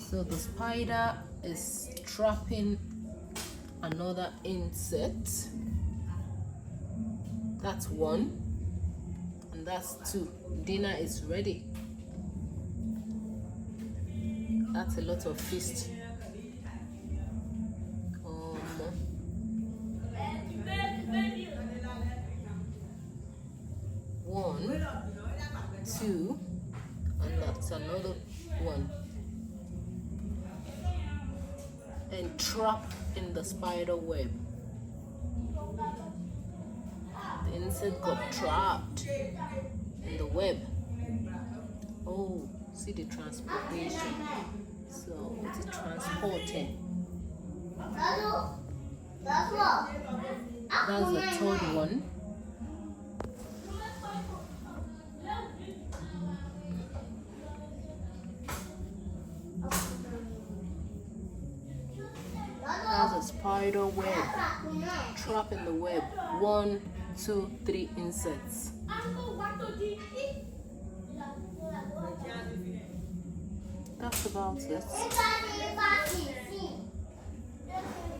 So the spider is trapping another insect. That's one, and that's two. Dinner is ready. That's a lot of feast. One, two, and that's another one. And trapped in the spider web. The insect got trapped in the web. Oh, see the transportation. So it is transporting. That's the third one. That's a spider web. Trap in the web. 1, 2, 3 insects. That's about it.